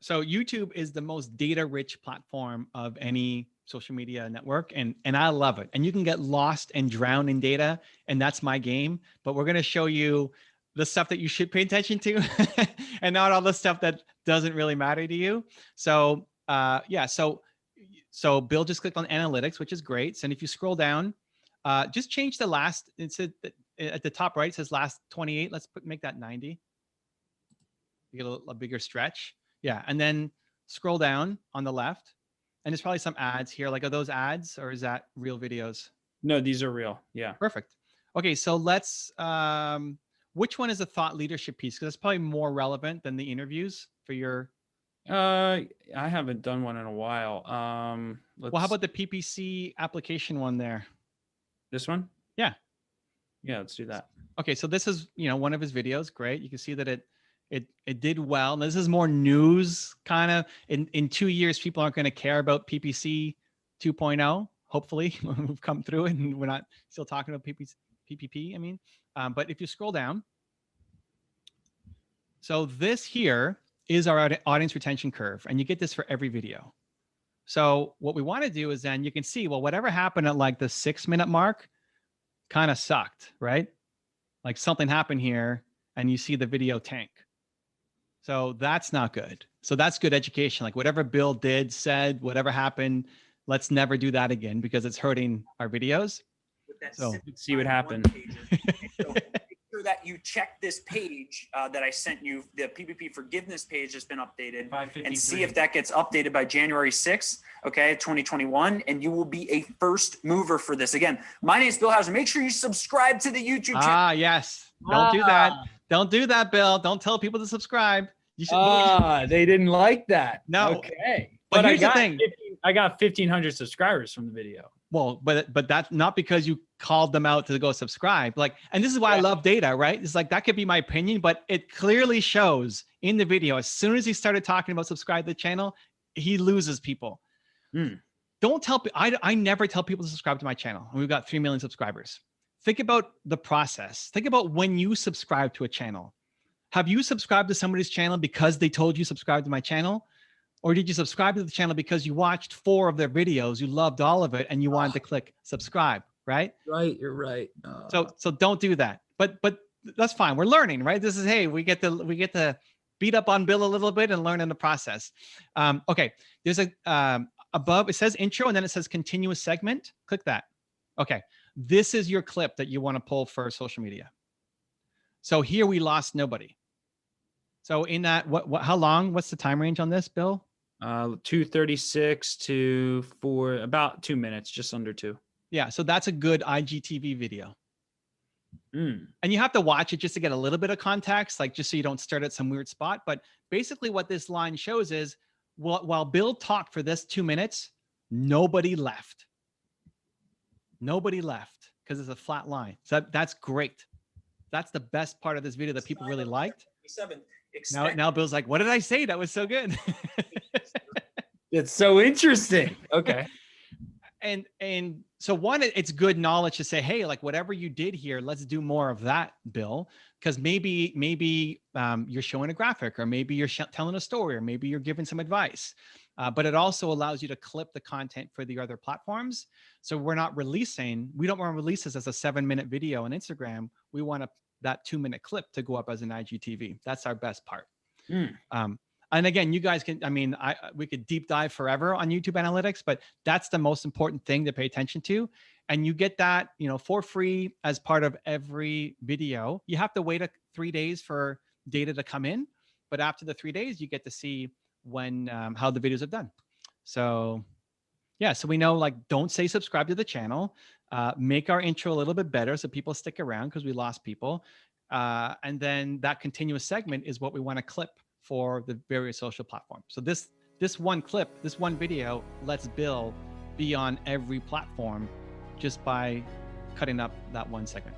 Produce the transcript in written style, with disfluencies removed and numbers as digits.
So YouTube is the most data-rich platform of any social media network, and I love it. And you can get lost and drown in data, and that's my game. But we're going to show you the stuff that you should pay attention to, and not all the stuff that doesn't really matter to you. So yeah, so Bill just clicked on analytics, which is great. So if you scroll down, just change the last. It's at the top right. It says last 28. Let's make that 90. You get a bigger stretch. Yeah, and then scroll down on the left, and there's probably some ads here. Like, are those ads or is that real videos? No, these are real. Yeah. Perfect. Okay, so let's. Which one is a thought leadership piece? Because it's probably more relevant than the interviews for your. I haven't done one in a while. Well, how about the PPC application one there? This one? Yeah. Yeah, let's do that. Okay, so this is one of his videos. Great, you can see that it did well. This is more news kind of. In 2 years, people aren't going to care about PPC 2.0. Hopefully, we've come through it and we're not still talking about PPP. I mean, but if you scroll down, so this here is our audience retention curve, and you get this for every video. So what we want to do is then you can see, well, whatever happened at like the 6-minute mark kind of sucked, right? Like something happened here and you see the video tank. So that's not good. So that's good education. Like whatever Bill did, said, whatever happened, let's never do that again because it's hurting our videos. So let's see what happened. So make sure that you check this page that I sent you. The PPP forgiveness page has been updated, and see if that gets updated by January 6th, okay, 2021, and you will be a first mover for this. Again, my name is Bill Hauser. Make sure you subscribe to the YouTube channel. Ah, yes. Don't do that. Don't do that, Bill. Don't tell people to subscribe. You should. They didn't like that. No. Okay. But here's the thing. I got 1,500 subscribers from the video. Well, but that's not because you called them out to go subscribe. Like, and this is why I love data, right? It's like, that could be my opinion, but it clearly shows in the video, as soon as he started talking about subscribe to the channel, he loses people. Don't tell, I never tell people to subscribe to my channel. And we've got 3 million subscribers. Think about the process. Think about when you subscribe to a channel. Have you subscribed to somebody's channel because they told you subscribe to my channel? Or did you subscribe to the channel because you watched 4 of their videos, you loved all of it, and you wanted to click subscribe, right? Right, you're right. So don't do that. But that's fine. We're learning, right? This is, hey, we get to beat up on Bill a little bit and learn in the process. Okay, there's a above, it says intro, and then it says continuous segment. Click that. Okay, this is your clip that you want to pull for social media. So here we lost nobody. So in that, how long? What's the time range on this, Bill? 2:36 to about 2 minutes, just under 2. Yeah, so that's a good IGTV video. And you have to watch it just to get a little bit of context, like just so you don't start at some weird spot. But basically what this line shows is, while Bill talked for this 2 minutes, nobody left. Nobody left because it's a flat line. So that's great. That's the best part of this video that people really liked. Now Bill's like, what did I say? That was so good. It's so interesting. Okay. And so one, it's good knowledge to say, hey, like whatever you did here, let's do more of that, Bill. Because maybe you're showing a graphic, or maybe you're telling a story, or maybe you're giving some advice. But it also allows you to clip the content for the other platforms. So we don't want to release this as a 7-minute video on Instagram. We want that 2-minute clip to go up as an IGTV. That's our best part. And again, you guys can, we could deep dive forever on YouTube analytics, but that's the most important thing to pay attention to. And you get that, for free as part of every video. You have to wait 3 days for data to come in, but after the 3 days, you get to see how the videos have done. So yeah, so we know, like, don't say subscribe to the channel, make our intro a little bit better so people stick around because we lost people. And then that continuous segment is what we want to clip for the various social platforms. So this one clip, this one video lets Bill be on every platform just by cutting up that 1 segment.